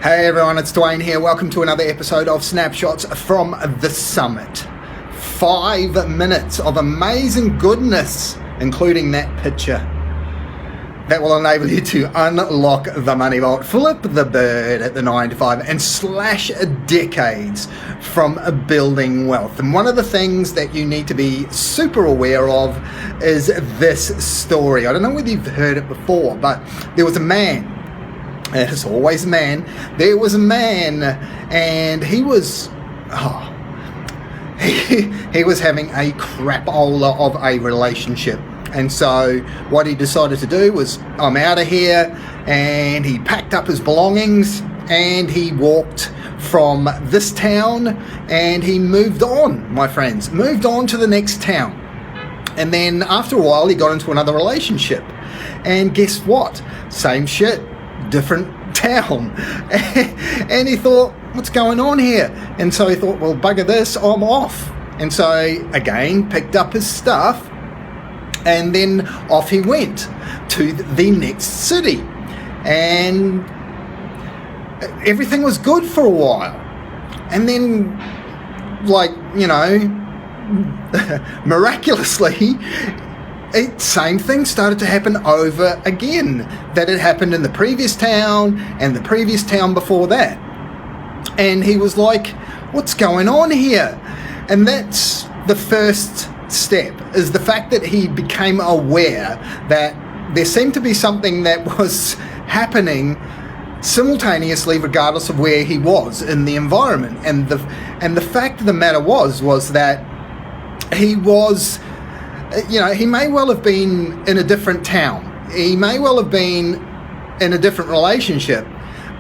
Hey everyone, it's Dwayne here. Welcome to another episode of Snapshots from the Summit. 5 minutes of amazing goodness, including that picture that will enable you to unlock the money vault, flip the bird at the 9 to 5 and slash decades from building wealth. And one of the things that you need to be super aware of is this story. I don't know whether you've heard it before, but there was a man. It's always a man. There was a man, and he was he was having a crapola of a relationship. And so what he decided to do was, I'm out of here, and he packed up his belongings and he walked from this town and he moved on, my friends, moved on to the next town. And then after a while he got into another relationship, and guess what? Same shit, different town. And he thought, what's going on here? And so he thought, well, bugger this, I'm off. And so again picked up his stuff, and then off he went to the next city, and everything was good for a while. And then, like, you know, miraculously, same thing started to happen over again that had happened in the previous town and the previous town before that. And he was like, what's going on here? And that's the first step, is the fact that he became aware that there seemed to be something that was happening simultaneously regardless of where he was in the environment. And the fact of the matter was that he was, you know, he may well have been in a different town, he may well have been in a different relationship,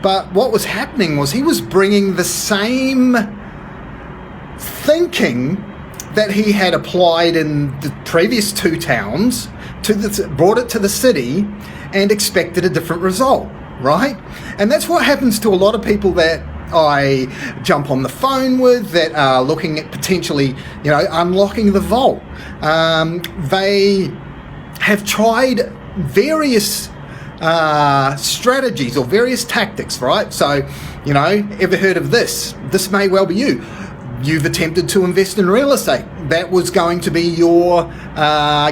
but what was happening was he was bringing the same thinking that he had applied in the previous two towns brought it to the city and expected a different result, right? And that's what happens to a lot of people that I jump on the phone with that are looking at potentially, you know, unlocking the vault. They have tried various strategies or various tactics, right? So, you know, ever heard of this? This may well be you. You've attempted to invest in real estate. That was going to be your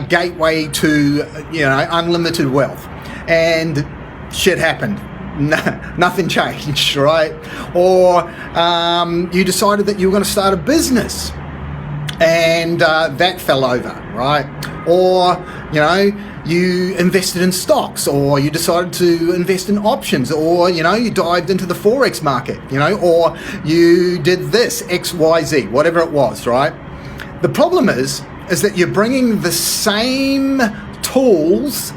gateway to, you know, unlimited wealth. And shit happened. Nothing changed, right? Or you decided that you were going to start a business, and that fell over, right? Or, you know, you invested in stocks, or you decided to invest in options, or, you know, you dived into the Forex market, you know, or you did this, X, Y, Z, whatever it was, right? The problem is that you're bringing the same tools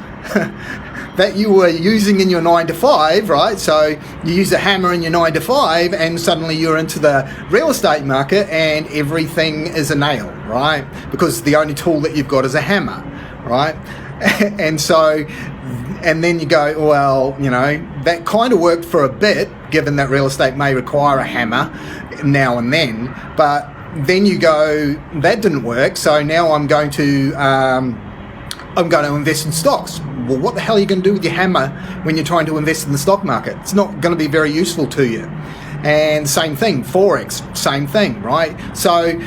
that you were using in your 9 to 5, right? So you use a hammer in your 9 to 5 and suddenly you're into the real estate market and everything is a nail, right? Because the only tool that you've got is a hammer, right? And so, and then you go, well, you know, that kind of worked for a bit, given that real estate may require a hammer now and then, but then you go, that didn't work, so now I'm going to invest in stocks. Well, what the hell are you going to do with your hammer when you're trying to invest in the stock market? It's not going to be very useful to you. And same thing, Forex, same thing, right? So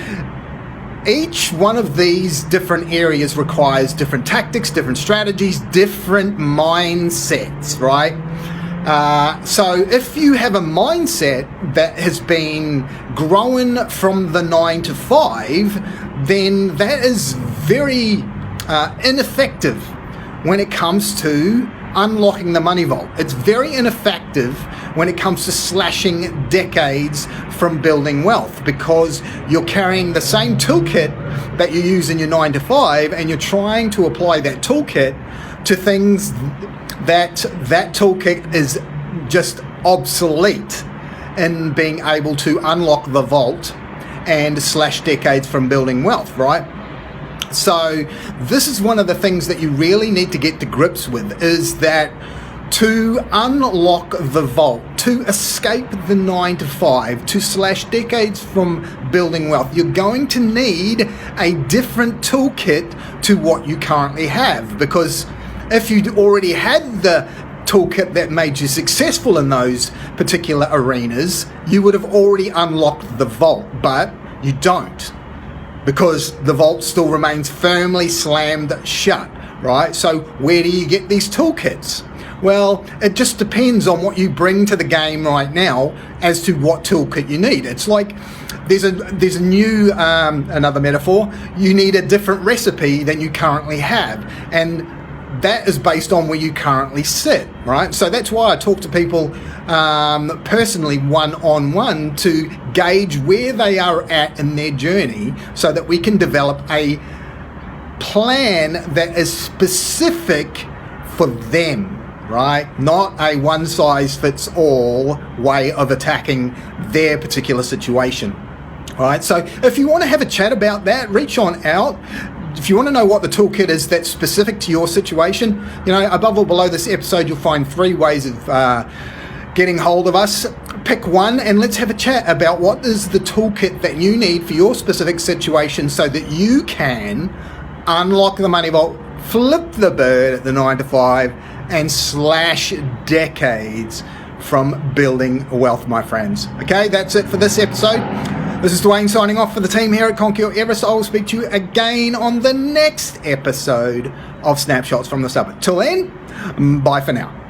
each one of these different areas requires different tactics, different strategies, different mindsets, right? So if you have a mindset that has been growing from the 9 to 5, then that is very ineffective when it comes to unlocking the money vault. It's very ineffective when it comes to slashing decades from building wealth, because you're carrying the same toolkit that you use in your 9 to 5 and you're trying to apply that toolkit to things that toolkit is just obsolete in being able to unlock the vault and slash decades from building wealth, right? So this is one of the things that you really need to get to grips with, is that to unlock the vault, to escape the 9 to 5, to slash decades from building wealth, you're going to need a different toolkit to what you currently have. Because if you already had the toolkit that made you successful in those particular arenas, you would have already unlocked the vault, but you don't, because the vault still remains firmly slammed shut, right? So where do you get these toolkits? Well, it just depends on what you bring to the game right now as to what toolkit you need. It's like there's a new, another metaphor, you need a different recipe than you currently have. And that is based on where you currently sit, right? So that's why I talk to people personally one-on-one to gauge where they are at in their journey so that we can develop a plan that is specific for them, right? Not a one-size-fits-all way of attacking their particular situation. All right, so if you want to have a chat about that, reach on out. If you want to know what the toolkit is that's specific to your situation, you know, above or below this episode, you'll find 3 ways of getting hold of us. Pick one and let's have a chat about what is the toolkit that you need for your specific situation so that you can unlock the money vault, flip the bird at the 9 to 5, and slash decades from building wealth, my friends. Okay, that's it for this episode. This is Dwayne signing off for the team here at Conquer Everest. I will speak to you again on the next episode of Snapshots from the Summit. Till then, bye for now.